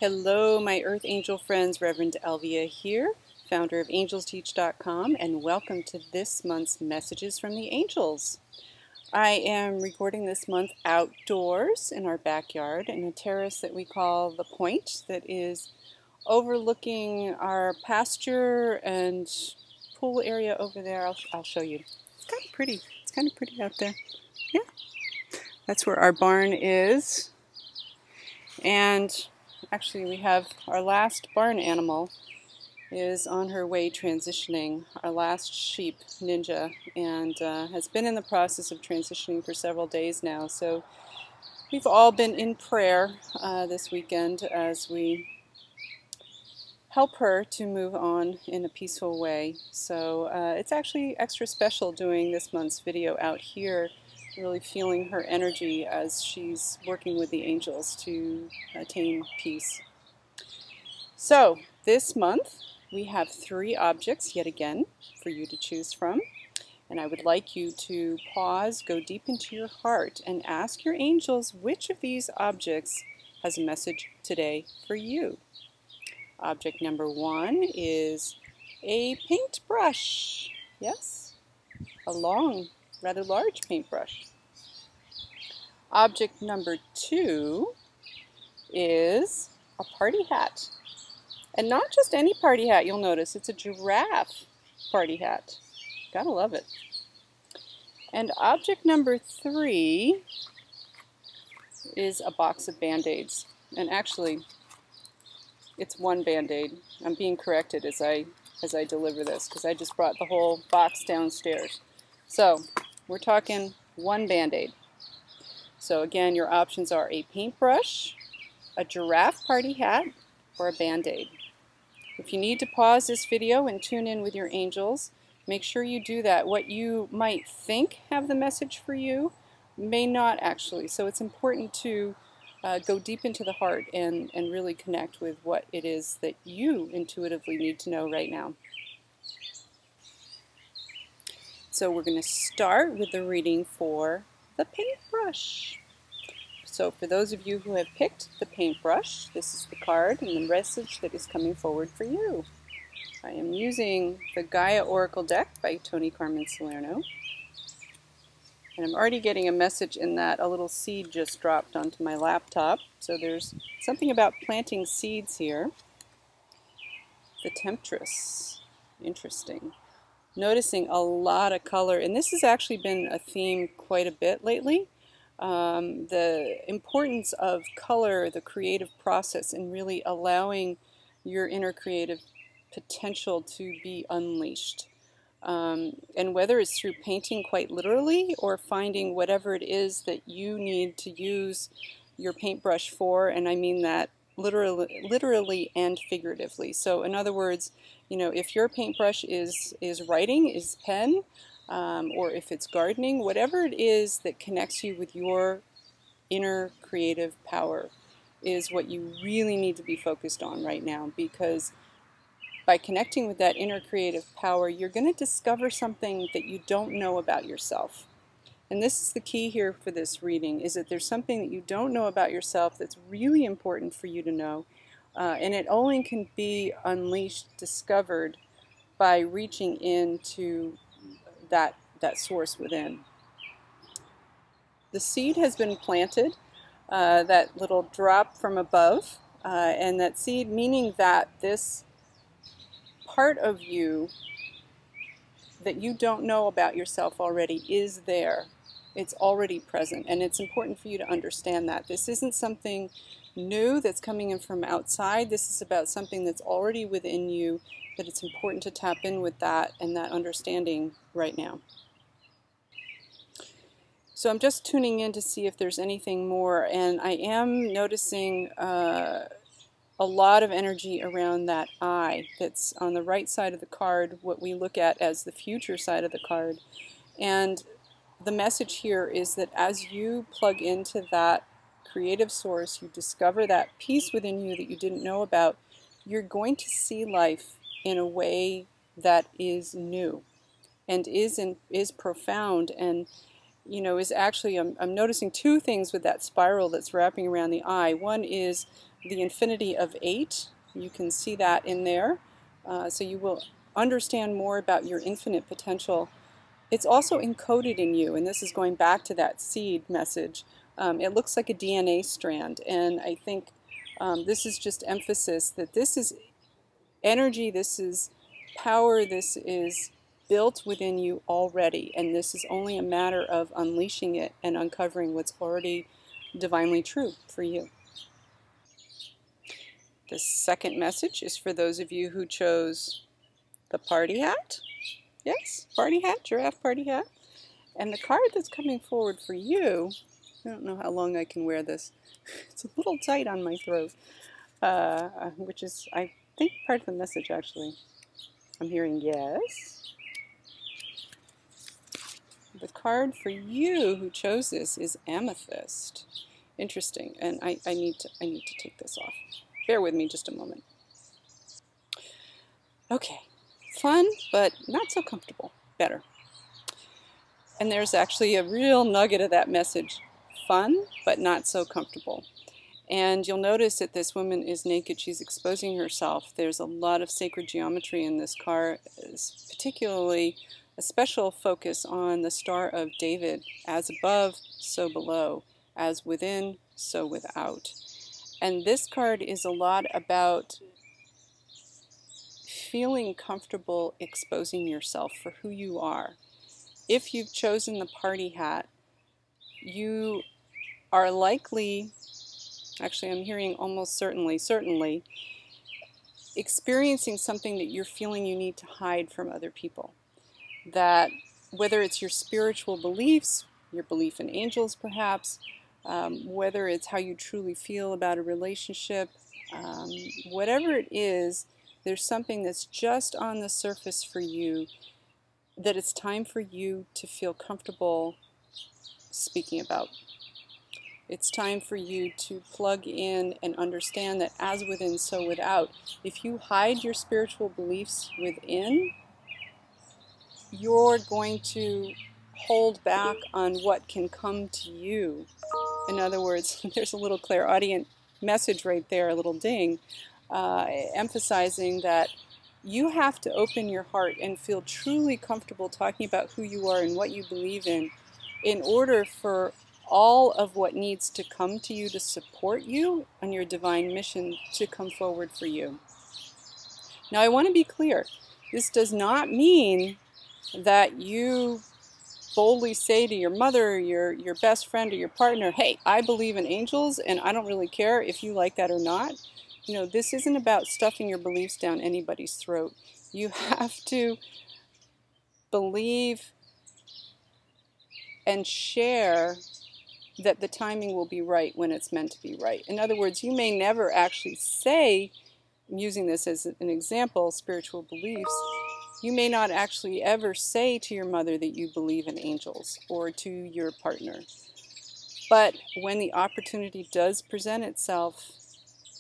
Hello, my Earth Angel friends. Reverend Elvia here, founder of AngelsTeach.com, and welcome to this month's Messages from the Angels. I am recording this month outdoors in our backyard in a terrace that we call the Point, that is overlooking our pasture and pool area over there. I'll show you. It's kind of pretty. It's kind of pretty out there. Yeah, that's where our barn is. And actually, we have our last barn animal is on her way transitioning, our last sheep, Ninja, and has been in the process of transitioning for several days now. So we've all been in prayer this weekend as we help her to move on in a peaceful way. So it's actually extra special doing this month's video out here, really feeling her energy as she's working with the angels to attain peace. So this month we have 3 objects yet again for you to choose from, and I would like you to pause, go deep into your heart, and ask your angels which of these objects has a message today for you. Object number 1 is a paintbrush. Yes, a long, rather large paintbrush. Object number 2 is a party hat. And not just any party hat, you'll notice. It's a giraffe party hat. Gotta love it. And object number 3 is a box of Band-Aids. And actually, it's one Band-Aid. I'm being corrected as I deliver this, because I just brought the whole box downstairs. So, we're talking one Band-Aid. So again, your options are a paintbrush, a giraffe party hat, or a Band-Aid. If you need to pause this video and tune in with your angels, make sure you do that. What you might think have the message for you may not actually. So it's important to go deep into the heart and really connect with what it is that you intuitively need to know right now. So we're going to start with the reading for the paintbrush. So for those of you who have picked the paintbrush, this is the card and the message that is coming forward for you. I am using the Gaia Oracle deck by Tony Carmen Salerno. And I'm already getting a message in that a little seed just dropped onto my laptop. So there's something about planting seeds here. The Temptress. Interesting. Noticing a lot of color, and this has actually been a theme quite a bit lately. The importance of color, the creative process, and really allowing your inner creative potential to be unleashed. And whether it's through painting quite literally or finding whatever it is that you need to use your paintbrush for, and I mean that literally and figuratively. So in other words, you know, if your paintbrush is writing, is pen, or if it's gardening, whatever it is that connects you with your inner creative power is what you really need to be focused on right now, because by connecting with that inner creative power, you're going to discover something that you don't know about yourself. And this is the key here for this reading, is that there's something that you don't know about yourself that's really important for you to know. And it only can be unleashed, discovered, by reaching into that source within. The seed has been planted, that little drop from above, and that seed meaning that this part of you that you don't know about yourself already is there. It's already present, and it's important for you to understand that. This isn't something new that's coming in from outside. This is about something that's already within you, that it's important to tap in with that and that understanding right now. So I'm just tuning in to see if there's anything more, and I am noticing a lot of energy around that eye that's on the right side of the card, what we look at as the future side of the card. And the message here is that as you plug into that creative source, you discover that piece within you that you didn't know about, you're going to see life in a way that is new and is profound, and you know, is actually, I'm noticing 2 things with that spiral that's wrapping around the eye. One is the infinity of 8. You can see that in there. So you will understand more about your infinite potential. It's also encoded in you, and this is going back to that seed message. It looks like a DNA strand, and I think this is just emphasis that this is energy, this is power, this is built within you already, and this is only a matter of unleashing it and uncovering what's already divinely true for you. The second message is for those of you who chose the party hat. Yes, party hat, giraffe party hat. And the card that's coming forward for you, I don't know how long I can wear this. It's a little tight on my throat, which is, I think, part of the message, actually. I'm hearing yes. The card for you who chose this is amethyst. Interesting, and I need to take this off. Bear with me just a moment. Okay, fun, but not so comfortable. Better. And there's actually a real nugget of that message. Fun, but not so comfortable. And you'll notice that this woman is naked. She's exposing herself. There's a lot of sacred geometry in this card, particularly a special focus on the Star of David. As above, so below. As within, so without. And this card is a lot about feeling comfortable exposing yourself for who you are. If you've chosen the party hat, you are likely, actually I'm hearing almost certainly, experiencing something that you're feeling you need to hide from other people. That whether it's your spiritual beliefs, your belief in angels perhaps, whether it's how you truly feel about a relationship, whatever it is, there's something that's just on the surface for you that it's time for you to feel comfortable speaking about. It's time for you to plug in and understand that as within, so without. If you hide your spiritual beliefs within, you're going to hold back on what can come to you. In other words, there's a little clairaudient message right there, a little ding, emphasizing that you have to open your heart and feel truly comfortable talking about who you are and what you believe in order for all of what needs to come to you to support you on your divine mission to come forward for you. Now, I want to be clear. This does not mean that you boldly say to your mother, your best friend, or your partner, hey, I believe in angels and I don't really care if you like that or not. You know, this isn't about stuffing your beliefs down anybody's throat. You have to believe and share that the timing will be right when it's meant to be right. In other words, you may never actually say, I'm using this as an example, spiritual beliefs, you may not actually ever say to your mother that you believe in angels or to your partner. But when the opportunity does present itself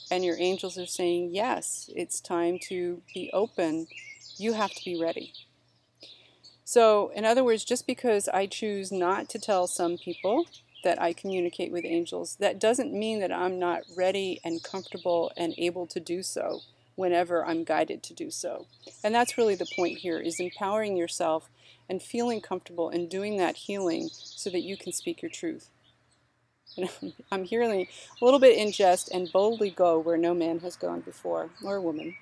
and your angels are saying, yes, it's time to be open, you have to be ready. So, in other words, just because I choose not to tell some people that I communicate with angels, that doesn't mean that I'm not ready and comfortable and able to do so whenever I'm guided to do so. And that's really the point here, is empowering yourself and feeling comfortable and doing that healing so that you can speak your truth. And I'm hearing a little bit in jest, and boldly go where no man has gone before, or woman.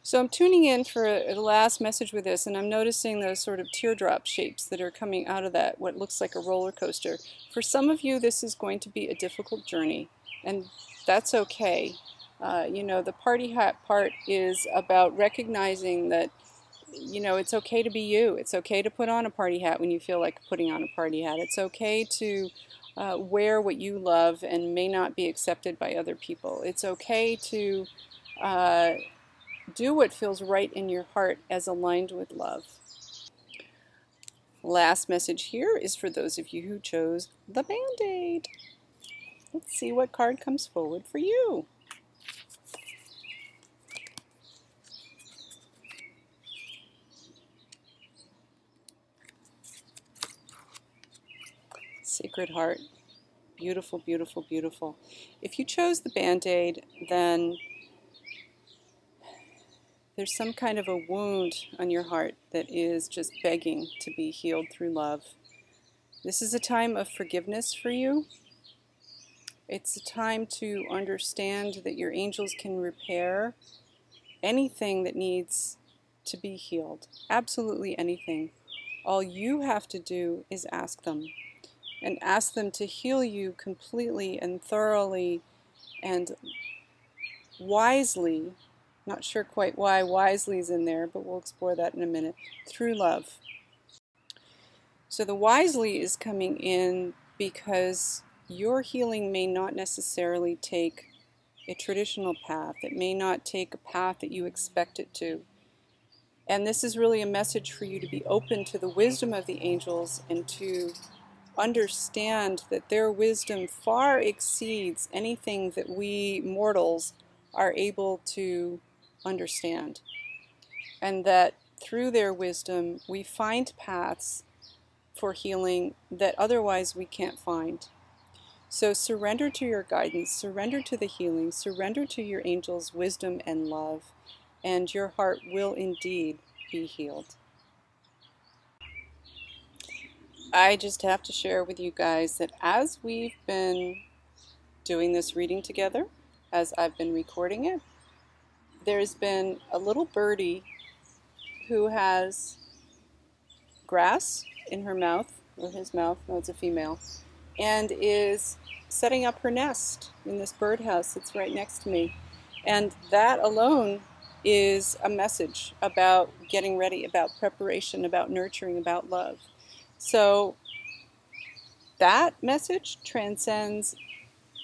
So I'm tuning in for the last message with this, and I'm noticing those sort of teardrop shapes that are coming out of that, what looks like a roller coaster. For some of you, this is going to be a difficult journey, and that's okay. You know, the party hat part is about recognizing that, you know, it's okay to be you. It's okay to put on a party hat when you feel like putting on a party hat. It's okay to wear what you love and may not be accepted by other people. It's okay to do what feels right in your heart as aligned with love. Last message here is for those of you who chose the Band-Aid. Let's see what card comes forward for you. Sacred Heart. Beautiful, beautiful, beautiful. If you chose the Band-Aid, then there's some kind of a wound on your heart that is just begging to be healed through love. This is a time of forgiveness for you. It's a time to understand that your angels can repair anything that needs to be healed. Absolutely anything. All you have to do is ask them. And ask them to heal you completely and thoroughly and wisely. Not sure quite why wisely is in there, but we'll explore that in a minute. Through love. So the wisely is coming in because your healing may not necessarily take a traditional path. It may not take a path that you expect it to. And this is really a message for you to be open to the wisdom of the angels and to understand that their wisdom far exceeds anything that we mortals are able to understand. And that through their wisdom we find paths for healing that otherwise we can't find. So surrender to your guidance, surrender to the healing, surrender to your angels' wisdom and love, and your heart will indeed be healed. I just have to share with you guys that as we've been doing this reading together, as I've been recording it, there's been a little birdie who has grass in her mouth, or his mouth, no, it's a female, and is setting up her nest in this birdhouse that's right next to me. And that alone is a message about getting ready, about preparation, about nurturing, about love. So that message transcends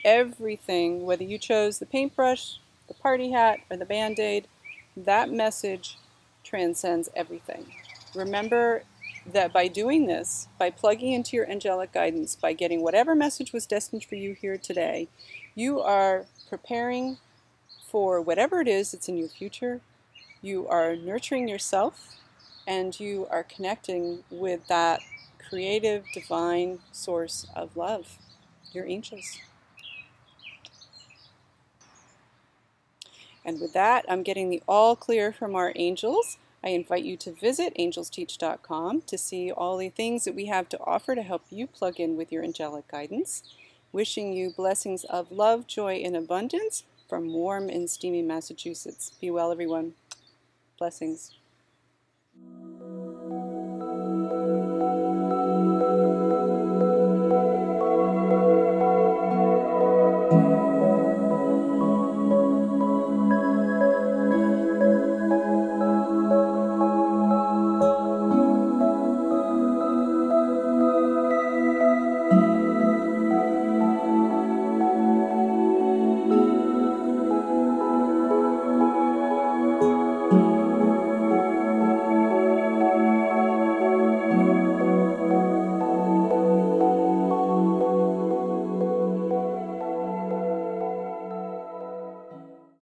everything, whether you chose the paintbrush, the party hat, or the Band-Aid. That message transcends everything. Remember that by doing this, by plugging into your angelic guidance, by getting whatever message was destined for you here today, you are preparing for whatever it is that's in your future. You are nurturing yourself, and you are connecting with that creative, divine source of love, your angels. And with that, I'm getting the all clear from our angels. I invite you to visit AngelsTeach.com to see all the things that we have to offer to help you plug in with your angelic guidance. Wishing you blessings of love, joy, and abundance from warm and steamy Massachusetts. Be well, everyone. Blessings.